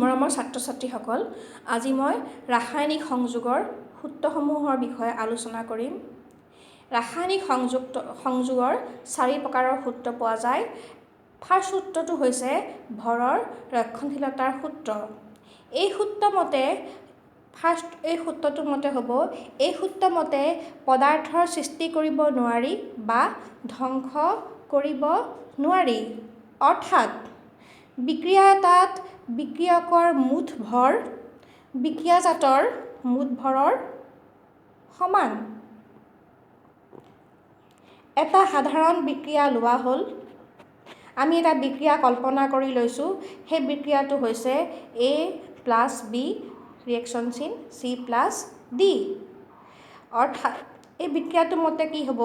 মৰমৰ ছাত্ৰ-ছাত্ৰীসকল, আজি মই ৰাসায়নিক সংযোগৰ সূত্ৰসমূহৰ বিষয়ে আলোচনা কৰিম। ৰাসায়নিক সংযোগৰ 4 প্ৰকাৰৰ সূত্ৰ পোৱা যায়। ফাৰ্ষ্ট সূত্ৰটো হৈছে ভৰৰ ৰক্ষণশীলতাৰ সূত্ৰ। এই সূত্ৰটো মতে পদাৰ্থৰ সৃষ্টি কৰিব নোৱাৰি বা ধ্বংস কৰিব নোৱাৰি। অৰ্থাৎ বিক্ৰিয়া এটাত বিক্ৰিয়কৰ মুঠ ভৰ বিক্ৰিয়াজাতৰ মুঠ ভৰৰ সমান। এটা সাধাৰণ বিক্ৰিয়া লোৱা হ'ল। আমি এটা বিক্ৰিয়া কল্পনা কৰি লৈছোঁ। সেই বিক্ৰিয়াটো হৈছে A + B ৰিয়েকশ্যন চিন C + D। অৰ্থাৎ এই বিক্ৰিয়াটো মতে কি হ'ব,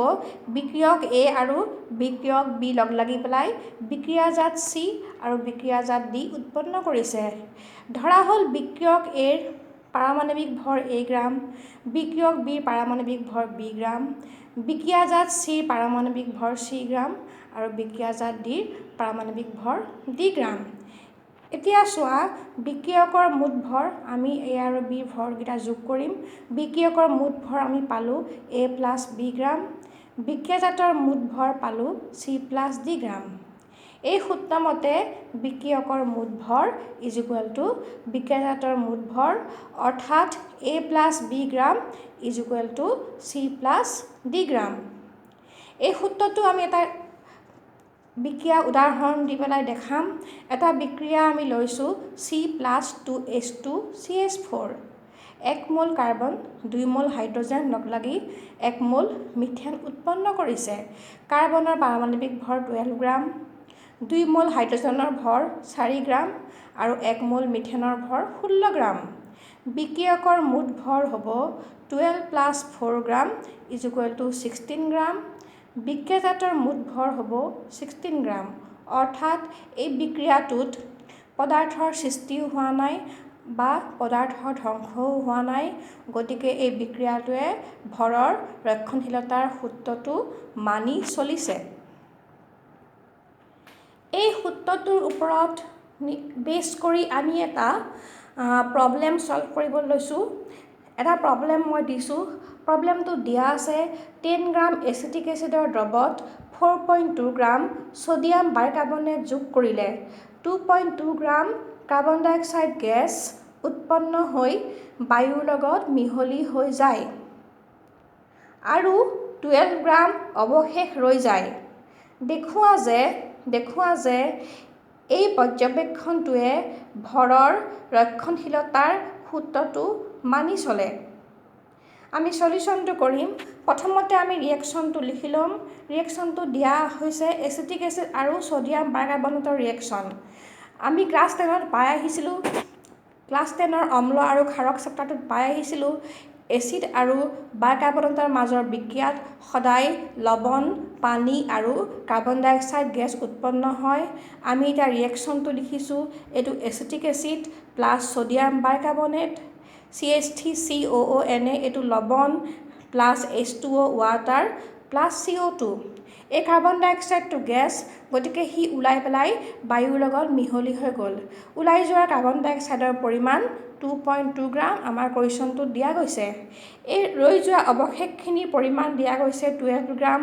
বিক্ৰিয়ক A আৰু বিক্ৰিয়ক B লগ লাগি পেলাই বিক্ৰিয়াজাত C আৰু বিক্ৰিয়াজাত D উৎপন্ন কৰিছে। ধৰা হ'ল বিক্ৰিয়ক Aৰ পাৰমাণৱিক ভৰ A গ্ৰাম, বিক্ৰিয়ক Bৰ পাৰমাণৱিক ভৰ B গ্ৰাম, বিক্ৰিয়াজাত Cৰ পাৰমাণৱিক ভৰ C গ্ৰাম আৰু বিক্ৰিয়াজাত Dৰ পাৰমাণৱিক ভৰ D গ্ৰাম। এতিয়া চোৱা, বিক্ৰিয়কৰ মুঠ ভৰ আমি A আৰু B ভৰকেইটা যোগ কৰিম। বিক্ৰিয়কৰ মুঠ ভৰ আমি পালোঁ A + B গ্ৰাম, বিক্ৰিয়াজাতৰ মুঠ ভৰ পালোঁ C + D গ্ৰাম। এই সূত্ৰমতে বিক্ৰিয়কৰ মুঠ ভৰ = বিক্ৰিয়াজাতৰ মুঠ ভৰ, অৰ্থাৎ A + B gram = C + D গ্ৰাম। এই সূত্ৰটো আমি এটা বিক্ৰিয়া উদাহৰণ দি পেলাই দেখাম। এটা বিক্ৰিয়া আমি লৈছোঁ C + 2H2CH4। 1 মোল কাৰ্বন 2 মোল হাইড্ৰজেন লগ লাগি 1 মোল মিথেন উৎপন্ন কৰিছে। কাৰ্বনৰ পাৰমাণৱিক ভৰ 12 গ্ৰাম, 2 মোল হাইড্ৰজেনৰ ভৰ 4 গ্ৰাম আৰু 1 মোল মিথেনৰ ভৰ 16 গ্ৰাম। বিক্ৰিয়কৰ মুঠ ভৰ হ'ব 12 + 4 গ্ৰাম = 16 গ্ৰাম। বিক্ৰিয়াজাতৰ মুঠ ভৰ হ'ব 16 গ্ৰাম। অৰ্থাৎ এই বিক্ৰিয়াটোত পদাৰ্থৰ সৃষ্টিও হোৱা নাই বা পদাৰ্থৰ ধ্বংসও হোৱা নাই। গতিকে এই বিক্ৰিয়াটোৱে ভৰৰ ৰক্ষণশীলতাৰ সূত্ৰটো মানি চলিছে। এই সূত্ৰটোৰ ওপৰত বেছ কৰি আমি এটা প্ৰব্লেম ছল্ভ কৰিব লৈছোঁ। এটা প্ৰব্লেম মই দিছোঁ। প্ৰব্লেমটো দিয়া আছে 10 গ্ৰাম এচিটিক এচিডৰ দ্ৰৱত 4.2 গ্ৰাম ছ'ডিয়াম বাইকাৰ্বনেট যোগ কৰিলে 2.2 গ্ৰাম কাৰ্বন ডাই অক্সাইড গেছ উৎপন্ন হৈ বায়ুৰ লগত মিহলি হৈ যায় আৰু 12 গ্ৰাম অৱশেষ ৰৈ যায়। দেখুওৱা যে এই পৰ্যবেক্ষণটোৱে ভৰৰ ৰক্ষণশীলতাৰ সূত্ৰটো মানি চলে। আমি সলিউশ্যনটো কৰিম। প্ৰথমতে আমি ৰিয়েকশ্যনটো লিখি ল'ম। ৰিয়েকশ্যনটো দিয়া হৈছে এচিটিক এচিড আৰু ছ'ডিয়াম বাইকাৰ্বনেটৰ ৰিয়েকশ্যন। আমি ক্লাছ 10ত পাই আহিছিলোঁ। ক্লাছ 10ৰ অম্ল আৰু ক্ষাৰক চেপ্টাৰটোত পাই আহিছিলোঁ। এচিড আৰু বাইকাৰ্বনেটৰ মাজৰ বিক্ৰিয়াত সদায় লৱণ, পানী আৰু কাৰ্বন ডাই অক্সাইড গেছ উৎপন্ন হয়। আমি এতিয়া ৰিয়েকশ্যনটো লিখিছোঁ। এইটো acetic acid plus sodium bicarbonate CH3COONA, এইটো লৱণ plus H2O water plus CO2। এই কাৰ্বন ডাই অক্সাইডটো গেছ, গতিকে সি ওলাই পেলাই বায়ুৰ লগত মিহলি হৈ গ'ল। ওলাই যোৱা কাৰ্বন ডাই অক্সাইডৰ পৰিমাণ 2.2 গ্ৰাম আমাৰ কুৱেশ্যনটোত দিয়া গৈছে। এই ৰৈ যোৱা অৱশেষখিনিৰ পৰিমাণ দিয়া গৈছে 12 গ্ৰাম।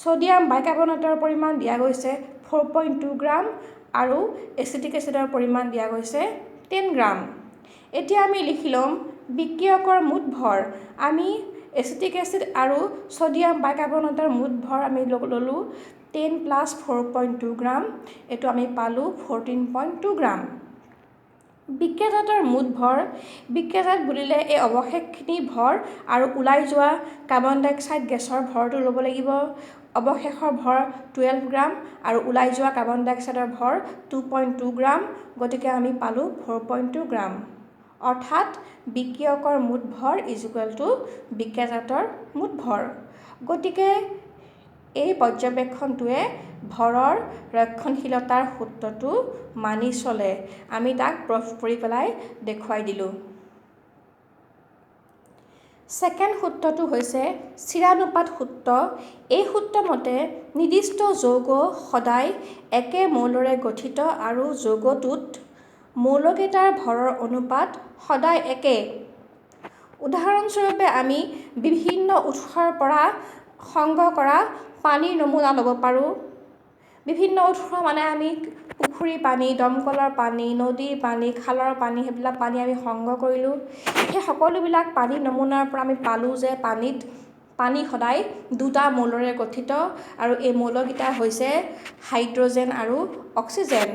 ছ'ডিয়াম বাইকাৰ্বনেটৰ পৰিমাণ দিয়া গৈছে 4.2 গ্ৰাম আৰু এচিটিক এচিডৰ পৰিমাণ দিয়া গৈছে 10 গ্ৰাম। এতিয়া আমি লিখি ল'ম বিক্ৰিয়কৰ মুঠ ভৰ। আমি এচিটিক এচিড আৰু ছ'ডিয়াম বাইকাৰ্বনেটৰ মুঠ ভৰ আমি ল'লোঁ 10 + 4.2 গ্ৰাম। এইটো আমি পালোঁ 14.2 গ্ৰাম। বিক্ৰিয়াজাতৰ মুঠ ভৰ। বিক্ৰিয়াজাত বুলিলে এই অৱশেষখিনি ভৰ আৰু ওলাই যোৱা কাৰ্বন ডাই অক্সাইড গেছৰ ভৰটো ল'ব লাগিব। অৱশেষৰ ভৰ 12 গ্ৰাম আৰু ওলাই যোৱা কাৰ্বন ডাই অক্সাইডৰ ভৰ 2.2 গ্ৰাম। গতিকে আমি পালোঁ 4.2 গ্ৰাম। অৰ্থাৎ বিক্ৰিয়কৰ মুঠ ভৰ = বিক্ৰিয়াজাতৰ মুঠ ভৰ। গতিকে এই পৰ্যবেক্ষণটোৱে ভৰৰ ৰক্ষণশীলতাৰ সূত্ৰটো মানি চলে। আমি তাক প্ৰুফ কৰি পেলাই দেখুৱাই দিলোঁ। ছেকেণ্ড সূত্ৰটো হৈছে চিৰানুপাত সূত্ৰ। এই সূত্ৰমতে নিৰ্দিষ্ট যৌগ সদায় একে মৌলৰে গঠিত আৰু যৌগটোত মৌলকেইটাৰ ভৰৰ অনুপাত সদায় একে। উদাহৰণস্বৰূপে আমি বিভিন্ন উৎসৰ পৰা সংগ্ৰহ কৰা পানীৰ নমুনা ল'ব পাৰোঁ। বিভিন্ন উৎস মানে আমি পুখুৰীৰ পানী, দমকলৰ পানী, নদীৰ পানী, খালৰ পানী, সেইবিলাক পানী আমি সংগ্ৰহ কৰিলোঁ। সেই সকলোবিলাক পানীৰ নমুনাৰ পৰা আমি পালোঁ যে পানী সদায় দুটা মৌলৰে গঠিত আৰু এই মৌলকেইটা হৈছে হাইড্ৰজেন আৰু অক্সিজেন।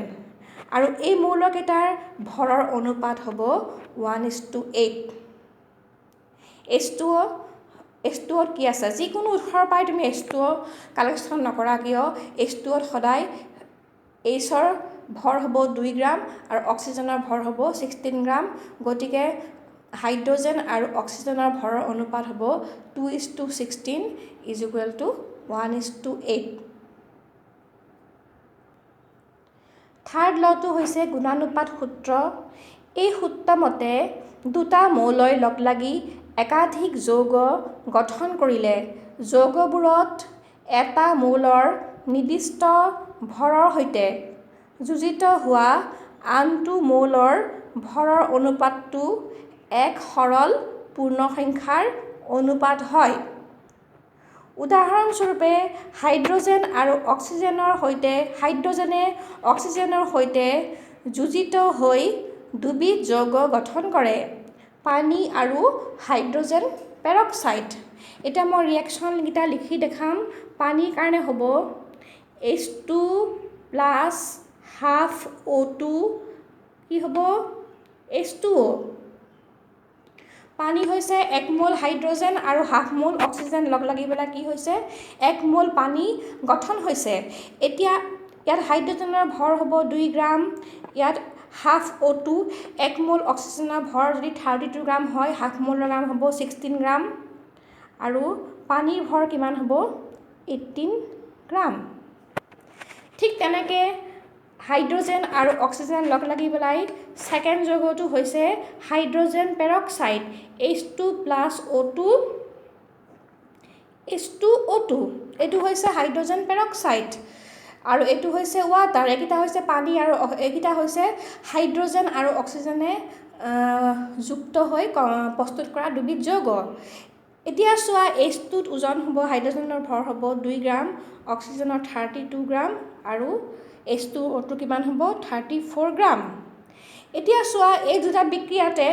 আৰু এই মৌলকেইটাৰ ভৰৰ অনুপাত হ'ব 1:8। H2O কি আছে? যিকোনো উৎসৰ পৰাই তুমি H2O কালেকশ্যন নকৰা কিয় H2Oত সদায় Hৰ ভৰ হ'ব 2 গ্ৰাম আৰু অক্সিজেনৰ ভৰ হ'ব 16 গ্ৰাম। গতিকে হাইড্ৰজেন আৰু অক্সিজেনৰ ভৰৰ অনুপাত হ'ব 2:16 = 1:8। থাৰ্ড লটো হৈছে গুণানুপাত সূত্ৰ। এই সূত্ৰ মতে দুটা মৌলই লগ লাগি একাধিক যৌগ গঠন কৰিলে যৌগবোৰত এটা মৌলৰ নিৰ্দিষ্ট ভৰৰ সৈতে যোজিত হোৱা আনটো মৌলৰ ভৰৰ অনুপাতটো এক সৰল পূৰ্ণসংখ্যাৰ অনুপাত হয়। উদাহৰণস্বৰূপে হাইড্ৰজেনে অক্সিজেনৰ সৈতে যোজিত হৈ দুবিধ যৌগ গঠন কৰে, পানী আৰু হাইড্ৰজেন পেৰক্সাইড। এতিয়া মই ৰিয়েকশ্যনকেইটা লিখি দেখাম। পানীৰ কাৰণে হ'ব H2 + ½ O2 কি হ'ব H2O। পানী হৈছে 1 মোল হাইড্ৰজেন আৰু ½ মোল অক্সিজেন লগ লাগি পেলাই কি হৈছে 1 মোল পানী গঠন হৈছে। এতিয়া ইয়াত হাইড্ৰজেনৰ ভৰ হ'ব 2 গ্ৰাম, ইয়াত ½ O2 1 মোল অক্সিজেনৰ ভৰ যদি 32 গ্ৰাম হয়, ½ মোলৰ গ্ৰাম হ'ব 16 গ্ৰাম আৰু পানীৰ ভৰ কিমান হ'ব 18 গ্ৰাম। ঠিক তেনেকৈ হাইড্ৰজেন আৰু অক্সিজেন লগ লাগি পেলাই ছেকেণ্ড যৌগটো হৈছে হাইড্ৰজেন পেৰক্সাইড H2 + O2 এইটো হৈছে হাইড্ৰজেন পেৰক্সাইড আৰু এইটো হৈছে ৱাটাৰ। এইকেইটা হৈছে পানী আৰু এইকেইটা হৈছে হাইড্ৰজেন আৰু অক্সিজেনে যুক্ত হৈ প্ৰস্তুত কৰা দুবিধ যৌগ। এতিয়া চোৱা H2ত ওজন হ'ব, হাইড্ৰজেনৰ ভৰ হ'ব 2 গ্ৰাম, অক্সিজেনৰ 32 গ্ৰাম আৰু H2O2 কিমান হ'ব 34 গ্ৰাম। এতিয়া চোৱা এই দুটা বিক্ৰিয়াতে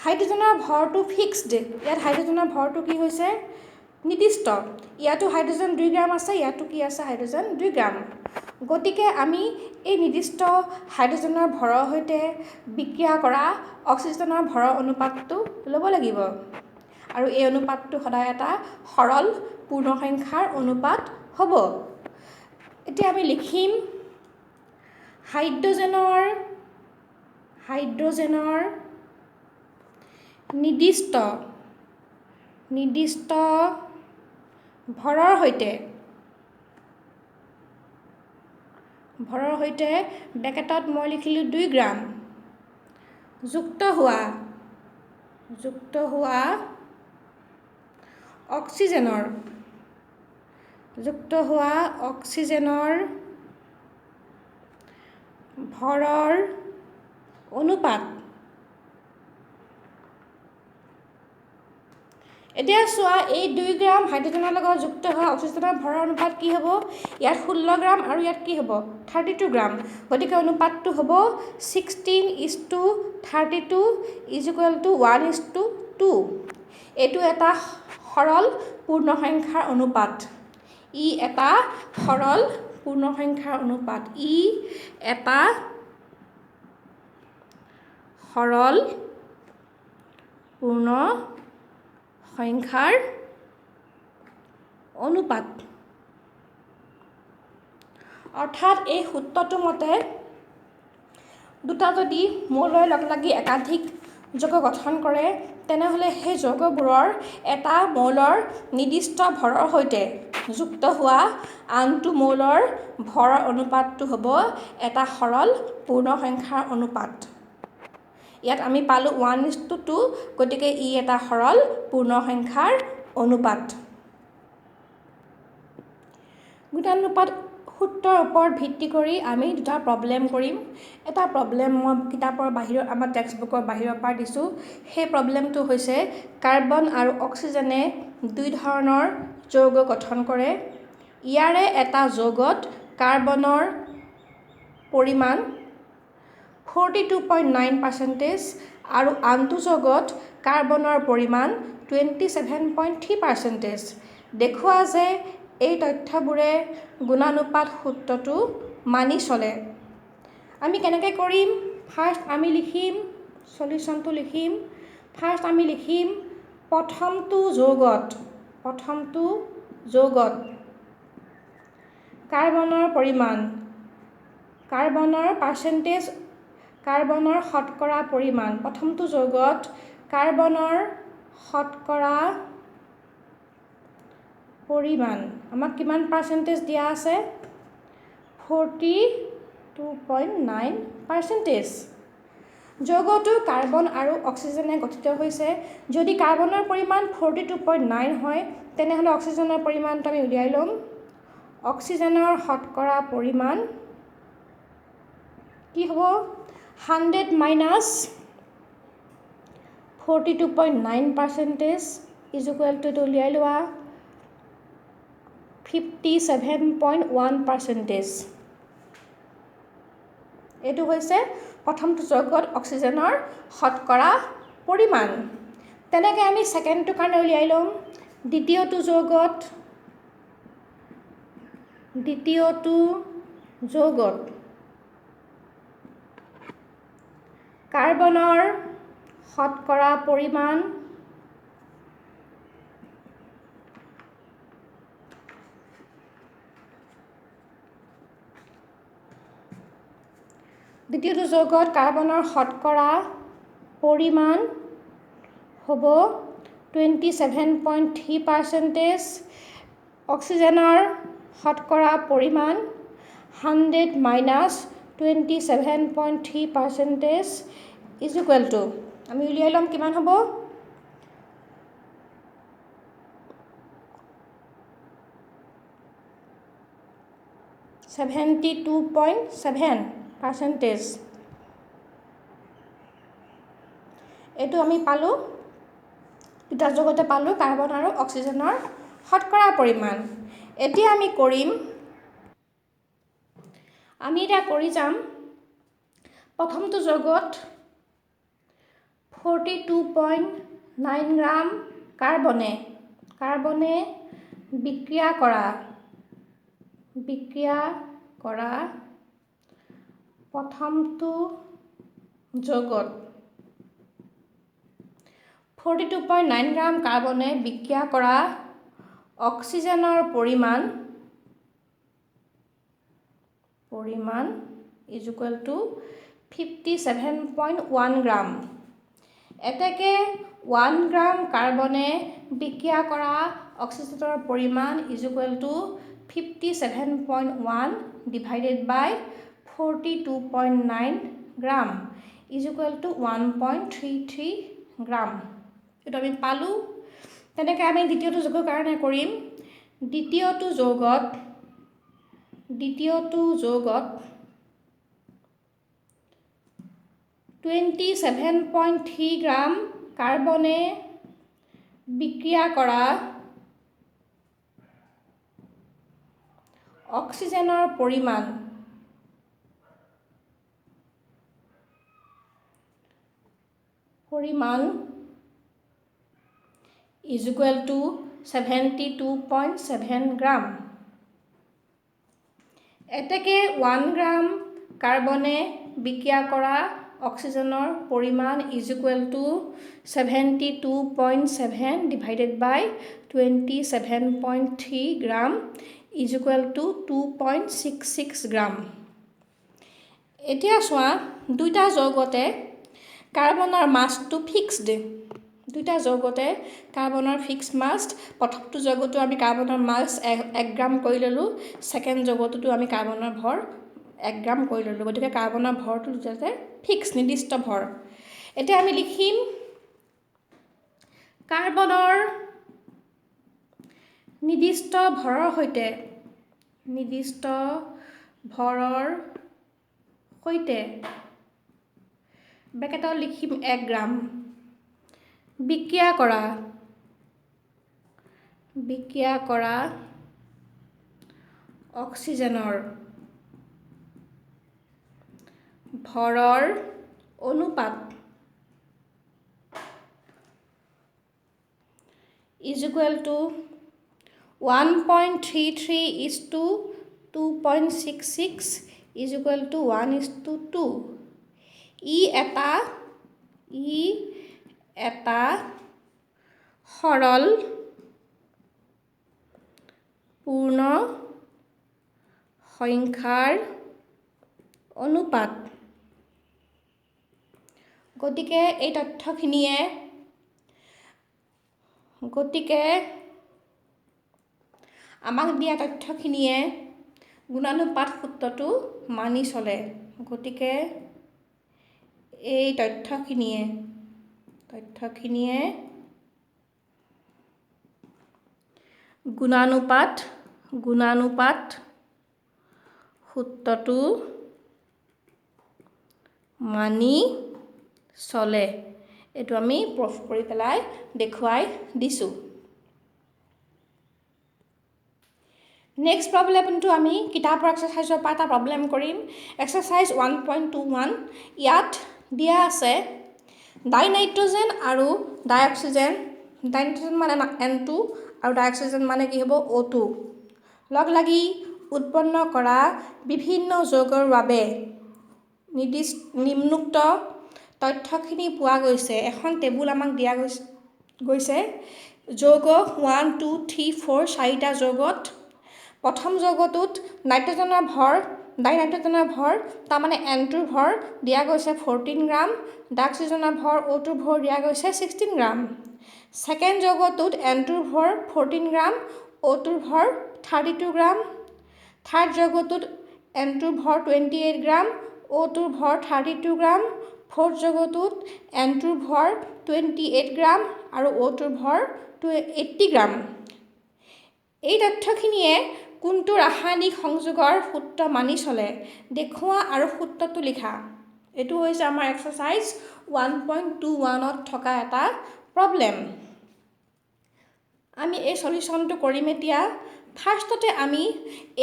হাইড্ৰজেনৰ ভৰটো ফিক্সড। ইয়াত হাইড্ৰজেনৰ ভৰটো কি হৈছে নিৰ্দিষ্ট। ইয়াতো হাইড্ৰজেন 2 গ্ৰাম আছে, ইয়াতো কি আছে হাইড্ৰজেন 2 গ্ৰাম। গতিকে আমি এই নিৰ্দিষ্ট হাইড্ৰজেনৰ ভৰৰ সৈতে বিক্ৰিয়া কৰা অক্সিজেনৰ ভৰৰ অনুপাতটো ল'ব লাগিব আৰু এই অনুপাতটো সদায় এটা সৰল পূৰ্ণসংখ্যাৰ অনুপাত হ'ব। এতিয়া আমি লিখিম হাইড্ৰজেনৰ নিৰ্দিষ্ট ভৰৰ সৈতে ব্ৰেকেটত মই লিখিলোঁ 2 গ্ৰাম যুক্ত হোৱা অক্সিজেনৰ ভৰৰ অনুপাত। এতিয়া চোৱা এই 2 গ্ৰাম হাইড্ৰজেনৰ লগত যুক্ত হোৱা অক্সিজেনৰ ভৰৰ অনুপাত কি হ'ব? ইয়াত 16 গ্ৰাম আৰু ইয়াত কি হ'ব 32 গ্ৰাম। গতিকে অনুপাতটো হ'ব 16:32 = 1:2। এইটো এটা সৰল পূৰ্ণসংখ্যাৰ অনুপাত। ই এটা সৰল পূৰ্ণসংখ্যাৰ অনুপাত। অৰ্থাৎ এই সূত্ৰটো মতে দুটা যদি মৌলই লগ লাগি একাধিক যৌগ গঠন কৰে তেনেহ'লে সেই যৌগবোৰৰ এটা মৌলৰ নিৰ্দিষ্ট ভৰৰ সৈতে যুক্ত হোৱা আনটো মৌলৰ ভৰৰ অনুপাতটো হ'ব এটা সৰল পূৰ্ণসংখ্যাৰ অনুপাত। ইয়াত আমি পালোঁ 1:2, গতিকে ই এটা সৰল পূৰ্ণসংখ্যাৰ অনুপাত। গুণানুপাত সূত্ৰৰ ওপৰত ভিত্তি কৰি আমি দুটা প্ৰব্লেম কৰিম এটা প্ৰব্লেম মই কিতাপৰ বাহিৰৰ আমাৰ টেক্সটবুকৰ বাহিৰৰ পৰা দিছোঁ সেই প্ৰব্লেমটো হৈছে কাৰ্বন আৰু অক্সিজেনে দুই ধৰণৰ যৌগ গঠন কৰে ইয়াৰে এটা যৌগত কাৰ্বনৰ পৰিমাণ 42.9% আৰু আনটো যৌগত কাৰ্বনৰ পৰিমাণ 27.3% দেখুওৱা যে এই তথ্যবোৰে গুণানুপাত সূত্ৰটো মানি চলে আমি কেনেকৈ কৰিম ফাৰ্ষ্ট আমি লিখিম সলিউশ্যনটো লিখিম ফাৰ্ষ্ট আমি লিখিম প্ৰথমটো যৌগত কাৰ্বনৰ পৰিমাণ কাৰ্বনৰ শতকৰা পৰিমাণ প্ৰথমটো যৌগত কাৰ্বনৰ শতকৰা পৰিমাণ আমাক কিমান পাৰ্চেণ্টেজ দিয়া আছে 42.9% যৌগটো কাৰ্বন আৰু অক্সিজেনে গঠিত হৈছে যদি কাৰ্বনৰ পৰিমাণ 42.9 হয় তেনেহ'লে অক্সিজেনৰ পৰিমাণটো আমি উলিয়াই ল'ম অক্সিজেনৰ শতকৰা পৰিমাণ কি হ'ব 100 মাইনাছ 42.9% ইজ ইকুৱেল টু উলিয়াই লোৱা 57.1% এইটো হৈছে প্ৰথমটো যৌগত অক্সিজেনৰ শতকৰা পৰিমাণ তেনেকৈ আমি ছেকেণ্ডটো কাৰণে উলিয়াই ল'ম দ্বিতীয়টো যৌগত কাৰ্বনৰ শতকৰা পৰিমাণ দ্বিতীয়টো যৌগত কাৰ্বনৰ শতকৰা পৰিমাণ হ'ব 27.3% অক্সিজেনৰ শতকৰা পৰিমাণ 100 মাইনাছ 27.3% ইজ ইকুৱেল টু আমি উলিয়াই ল'ম কিমান হ'ব 72.7% এইটো আমি পালোঁ দুটা যৌগতে পালোঁ কাৰ্বন আৰু অক্সিজেনৰ শতকৰা পৰিমাণ এতিয়া আমি কৰি যাম প্ৰথমটো যৌগত 42.9 গ্ৰাম কাৰ্বনে বিক্ৰিয়া কৰা প্ৰথমটো যৌগত 42.9 গ্ৰাম কাৰ্বনে বিক্ৰিয়া কৰা অক্সিজেনৰ পৰিমাণ ইজ ইকুৱেল টু 57.1 গ্ৰাম এতেকে 1 গ্ৰাম কাৰ্বনে বিক্ৰিয়া কৰা অক্সিজেনৰ পৰিমাণ is equal to 57.1 divided by 42.9 gram is equal to 1.33 gram এইটো আমি পালোঁ তেনেকৈ আমি দ্বিতীয়টো যৌগৰ কাৰণে কৰিম দ্বিতীয়টো যৌগত 27.3 গ্ৰাম কাৰ্বনে বিক্ৰিয়া কৰা অক্সিজেনৰ পৰিমাণ ইজ ইকুৱেল টু 72.7 গ্ৰাম এতেকে 1 গ্ৰাম কাৰ্বনে বিক্ৰিয়া কৰা অক্সিজেনৰ পৰিমাণ is equal to 72.7 divided by 27.3 gram is equal to 2.66 gram এতিয়া চোৱা দুইটা যৌগতে কাৰ্বনৰ মাছটো ফিক্সড দুইটা যৌগতে কাৰ্বনৰ ফিক্সড মাছ প্ৰথমটো যৌগটো আমি কাৰ্বনৰ মাছ 1 গ্ৰাম কৰি ল'লোঁ ছেকেণ্ড যৌগটোতো আমি কাৰ্বনৰ ভৰ 1 গ্ৰাম কৰি ল'লোঁ গতিকে কাৰ্বনৰ ভৰটো দুটাতে ফিক্স নিৰ্দিষ্ট ভৰ এতিয়া আমি লিখিম কাৰ্বনৰ নিৰ্দিষ্ট ভৰৰ সৈতে নিৰ্দিষ্ট ভৰৰ সৈতে ব্ৰেকেটত লিখিম 1 গ্ৰাম বিক্ৰিয়া কৰা অক্সিজেনৰ ভৰৰ অনুপাত is equal to 1.33:2.66 is equal to 1:2. ই এটা সৰল পূৰ্ণ সংখ্যাৰ অনুপাত গতিকে আমাক দিয়া তথ্যখিনিয়ে গুণানুপাত সূত্ৰটো মানি চলে গতিকে এই তথ্যখিনিয়ে গুণানুপাত সূত্ৰটো মানি চলে এইটো আমি প্ৰুফ কৰি পেলাই দেখুৱাই দিছোঁ নেক্সট প্ৰব্লেমটো আমি কিতাপৰ এক্সাৰচাইজৰ পৰা এটা প্ৰব্লেম কৰিম এক্সাৰচাইজ 1.21 ইয়াত দিয়া আছে ডাইনাইট্ৰজেন আৰু ডাইঅক্সিজেন ডাইনাইট্ৰজেন মানে N2 আৰু ডাইঅক্সিজেন মানে কি হ'ব O2 লগ লাগি উৎপন্ন কৰা বিভিন্ন যৌগৰ বাবে নিম্নোক্ত তথ্যখিনি পোৱা গৈছে এখন টেবুল আমাক দিয়া গৈছে যৌগ 1 2 3 4 চাৰিটা যৌগত প্ৰথম যৌগটোত ডাইনাইট্ৰজেনৰ ভৰ তাৰমানে N2 ভৰ দিয়া গৈছে 14 গ্ৰাম ডাইঅক্সিজেনৰ ভৰ O2 ভৰ দিয়া গৈছে 16 গ্ৰাম ছেকেণ্ড যৌগটোত N2 ভৰ 14 গ্ৰাম O2 ভৰ 32 গ্ৰাম থাৰ্ড যৌগটোত N2 ভৰ 28 গ্ৰাম O2 ভৰ 32 গ্ৰাম ফ'ৰ্থ যৌগটোত N2 ভৰ 28 গ্ৰাম আৰু O2 ভৰ 80 গ্ৰাম এই তথ্যখিনিয়ে কোনটো ৰাসায়নিক সংযোগৰ সূত্ৰ মানি চলে দেখুওৱা আৰু সূত্ৰটো লিখা এইটো হৈছে আমাৰ এক্সাৰচাইজ 1.21ত থকা এটা প্ৰব্লেম আমি এই সলিউশনটো কৰিম এতিয়া ফাৰ্ষ্টতে আমি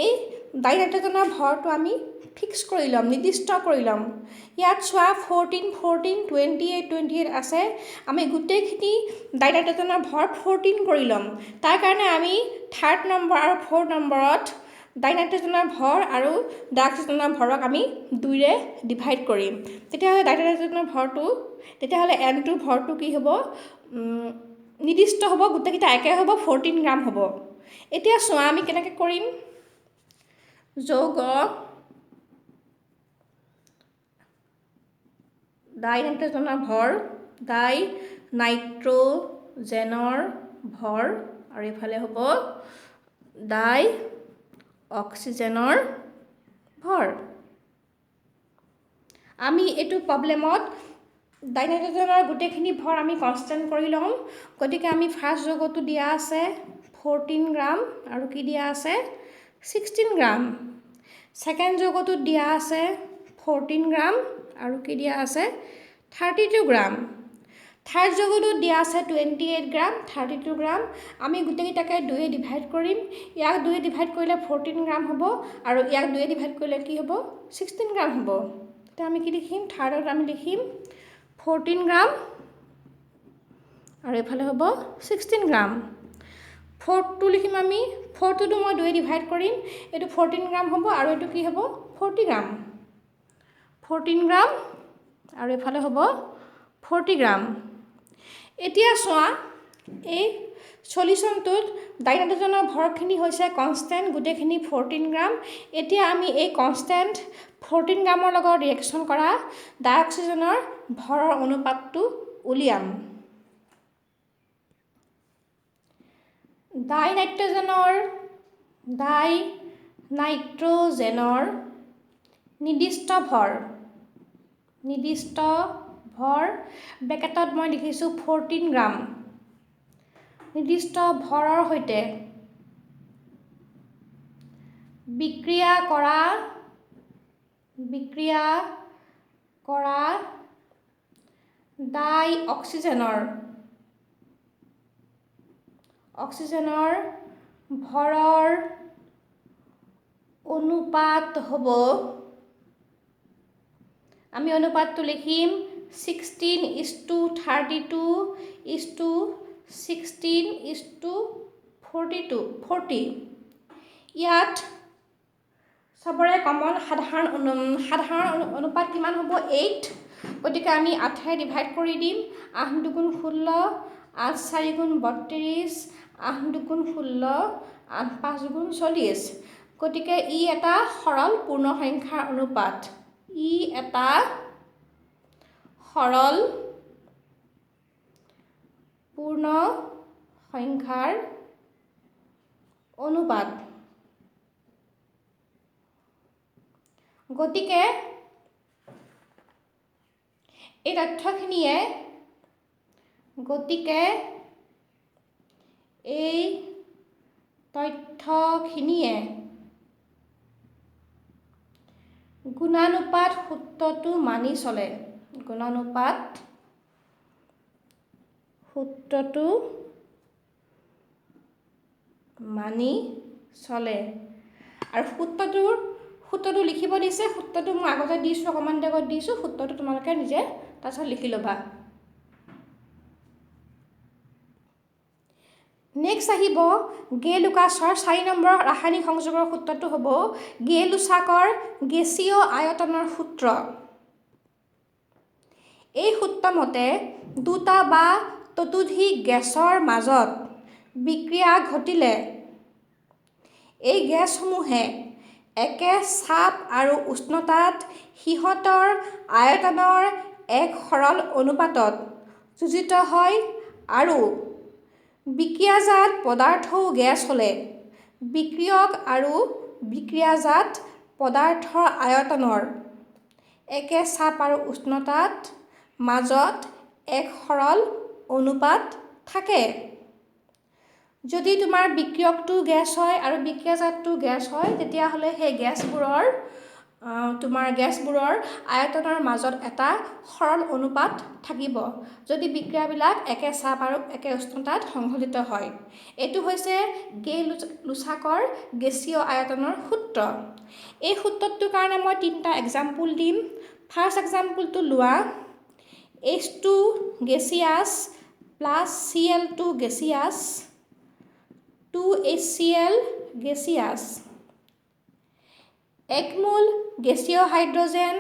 এই ডাইনাইট্ৰজেনৰ ভৰটো আমি ফিক্স কৰি ল'ম নিৰ্দিষ্ট কৰি ল'ম ইয়াত চোৱা 14 14 28 28 আছে আমি গোটেইখিনি ডাইনাইট্ৰজেনৰ ভৰ 14 কৰি ল'ম তাৰ কাৰণে আমি থাৰ্ড নম্বৰ আৰু ফ'ৰ্থ নম্বৰত ডাইনাইট্ৰজেনৰ ভৰ আৰু ডাইঅক্সিজেনৰ ভৰক আমি 2ৰে ডিভাইড কৰিম তেতিয়াহ'লে ডাইনাইট্ৰজেনৰ ভৰটো তেতিয়াহ'লে N2 ভৰটো কি হ'ব নিৰ্দিষ্ট হ'ব গোটেইকেইটা একে হ'ব 14 গ্ৰাম হ'ব এতিয়া চোৱা আমি কেনেকৈ কৰিম যৌগ ডাইনাইট্ৰজেনৰ ভৰ আৰু এইফালে হ'ব ডাইঅক্সিজেনৰ ভৰ আমি এইটো প্ৰব্লেমত ডাইনাইট্ৰজেনৰ গোটেইখিনি ভৰ আমি কনষ্টেণ্ট কৰি ল'ম গতিকে আমি ফাৰ্ষ্ট যৌগটো দিয়া আছে 14 গ্ৰাম আৰু কি দিয়া আছে 16 গ্ৰাম ছেকেণ্ড যৌগটোত দিয়া আছে 14 গ্ৰাম আৰু কি দিয়া আছে 32 গ্ৰাম থাৰ্ড যৌগটোত দিয়া আছে 28 গ্ৰাম 32 গ্ৰাম আমি গোটেইকেইটাকে 2ৰে ডিভাইড কৰিম ইয়াক 2ৰে ডিভাইড কৰিলে 14 গ্ৰাম হ'ব আৰু ইয়াক 2ৰে ডিভাইড কৰিলে কি হ'ব 16 গ্ৰাম হ'ব তেতিয়া আমি কি লিখিম থাৰ্ডত আমি লিখিম 14 গ্ৰাম আৰু এইফালে হ'ব 16 গ্ৰাম ফ'ৰ্থটো লিখিম আমি ফ'ৰ্থটো মই 2ৰে ডিভাইড কৰিম এইটো 14 গ্ৰাম হ'ব আৰু এইটো কি হ'ব 40 গ্ৰাম 14 গ্ৰাম আৰু এইফালে হ'ব 40 গ্ৰাম এতিয়া চোৱা এই সলিউশনটোত ডাইনাইট্ৰজেনৰ ভৰখিনি হৈছে কনষ্টেণ্ট গোটেইখিনি 14 গ্ৰাম এতিয়া আমি এই কনষ্টেণ্ট 14 গ্ৰামৰ লগত ৰিয়েকশ্যন কৰা ডাইঅক্সিজেনৰ ভৰৰ অনুপাতটো উলিয়াম ডাইনাইট্ৰজেনৰ নিৰ্দিষ্ট ভৰ ব্ৰেকেটত মই লিখিছোঁ 14 গ্ৰাম নিৰ্দিষ্ট ভৰৰ সৈতে বিক্ৰিয়া কৰা ডাই অক্সিজেনৰ ভৰৰ অনুপাত হ'ব, আমি অনুপাতটো লিখিম 16:32:16:40। ইয়াত সবৰে কমন সাধাৰণ অনুপাত কিমান হ'ব 8, গতিকে আমি 8 ডিভাইড কৰি দিম। 8 দুগুণ 16, 8 4 গুণ 32, 8 দুগুণ 16, 8 5 গুণ 40, গতিকে ই এটা সৰল পূৰ্ণ সংখ্যাৰ অনুপাত। ই এটা সৰল পূৰ্ণ সংখ্যাৰ অনুপাত। গতিকে এই তথ্যখিনিয়ে গুণানুপাত সূত্ৰটো মানি চলে। গুণানুপাত সূত্ৰটো মানি চলে। আৰু সূত্ৰটো লিখিব দিছে। সূত্ৰটো মই আগতে দিছোঁ, অকণমান আগত দিছোঁ। সূত্ৰটো তোমালোকে নিজে তাৰপিছত লিখি ল'বা। নেক্সট আহিব গে-লুকাছৰ 4 নম্বৰ ৰাসায়নিক সংযোগৰ সূত্ৰটো হ'ব গে-লুছাকৰ গেছীয় আয়তনৰ সূত্ৰ। এই সূত্ৰমতে দুটা বা ততোধিক গেছৰ মাজত বিক্ৰিয়া ঘটিলে এই গেছসমূহে একে চাপ আৰু উষ্ণতাত সিহঁতৰ আয়তনৰ এক সৰল অনুপাতত যোজিত হয় আৰু বিক্ৰিয়াজাত পদাৰ্থও গেছ হ'লে বিক্ৰিয়ক আৰু বিক্ৰিয়াজাত পদাৰ্থৰ আয়তনৰ একে চাপ আৰু উষ্ণতাত মাজত এক সৰল অনুপাত থাকে। যদি তোমাৰ বিক্ৰিয়কটো গেছ হয় আৰু বিক্ৰিয়াজাতটো গেছ হয়, তেতিয়াহ'লে সেই গেছবোৰৰ আয়তনৰ মাজত এটা সৰল অনুপাত থাকিব, যদি বিক্ৰিয়াবিলাক একে চাপ আৰু একে উষ্ণতাত সংঘটিত হয়। এইটো হৈছে গে-লুছাকৰ গেছীয় আয়তনৰ সূত্ৰ। এই সূত্ৰটোৰ কাৰণে মই 3টা এক্সাম্পল দিম। ফাৰ্ষ্ট এক্সাম্পলটো লোৱা, H2 গেছিয়াছ প্লাছ Cl2 গেছিয়াছ 2HCl গেছিয়াছ। 1 মোল গেছীয় হাইড্ৰজেন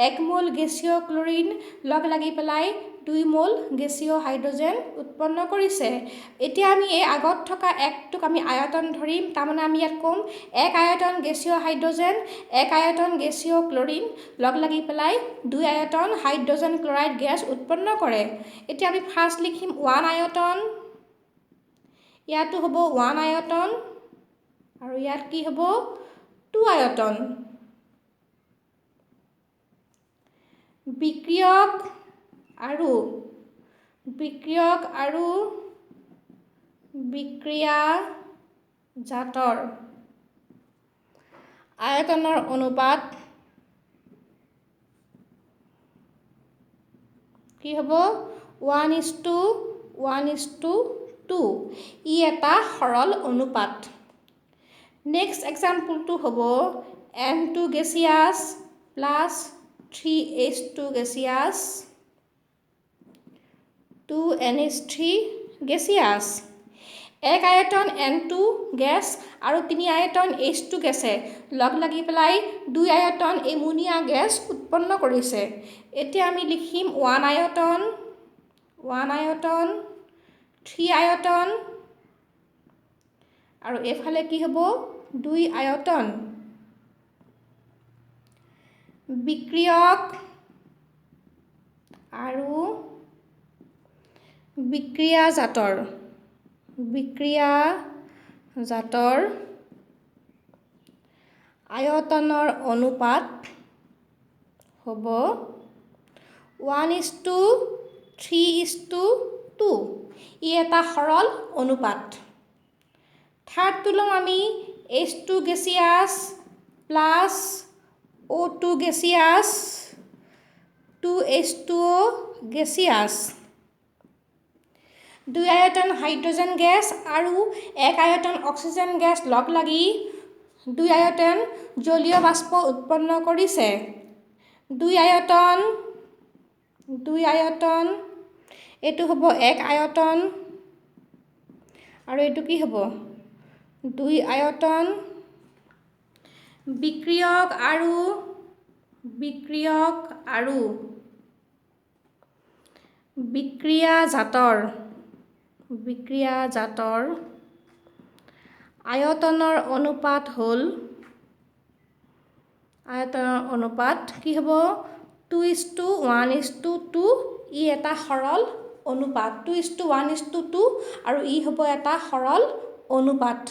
1 মোল গেছীয় ক্লৰিন লগ লাগি পেলাই 2 মোল গেছীয় হাইড্ৰজেন উৎপন্ন কৰিছে। এতিয়া আমি এই আগত থকা একটোক আমি আয়তন ধৰিম। তাৰমানে আমি ইয়াত ক'ম 1 আয়তন গেছীয় হাইড্ৰজেন 1 আয়তন গেছীয় ক্লৰিন লগ লাগি পেলাই 2 আয়তন হাইড্ৰজেন ক্লৰাইড গেছ উৎপন্ন কৰে। এতিয়া আমি ফাৰ্ষ্ট লিখিম 1 আয়তন, ইয়াতো হ'ব 1 আয়তন আৰু ইয়াত কি হ'ব 2 আয়তন। বিক্ৰিয়ক আৰু বিক্ৰিয়াজাতৰ আয়তনৰ অনুপাত কি হ'ব 1:1:2। ই এটা সৰল অনুপাত। নেক্সট এক্সাম্পলটো হ'ব N2 গেছিয়াছ প্লাছ 3H2 গেছিয়াছ 2NH3 গেছিয়াছ। 1 আয়তন N2 গেছ আৰু 3 আয়তন H2 গেছে লগ লাগি পেলাই 2 আয়তন এমোনিয়া গেছ উৎপন্ন কৰিছে। এতিয়া আমি লিখিম 1 আয়তন 3 আয়তন আৰু এইফালে কি হ'ব 2 আয়তন। বিক্ৰিয়ক আৰু বিক্ৰিয়াজাতৰ আয়তনৰ অনুপাত হ'ব 1:3:2। ই এটা সৰল অনুপাত। থাৰ্ডটো ল'ম আমি H2 গেছিয়াছ প্লাছ O2 গেছিয়াছ 2H2O গেছিয়াছ 2 আয়তন হাইড্ৰোজেন গেছ আৰু 1 আয়তন অক্সিজেন গেছ লগ লাগি 2 আয়তন জলীয় বাষ্প উৎপন্ন কৰিছে 2 আয়তন এইটো হ'ব 1 আয়তন আৰু এইটো কি হ'ব 2 আয়তন বিক্ৰিয়ক আৰু বিক্ৰিয়াজাতৰ আয়তনৰ অনুপাত কি হ'ব 2:1:2 ই এটা সৰল অনুপাত 2:1:2 আৰু ই হ'ব এটা সৰল অনুপাত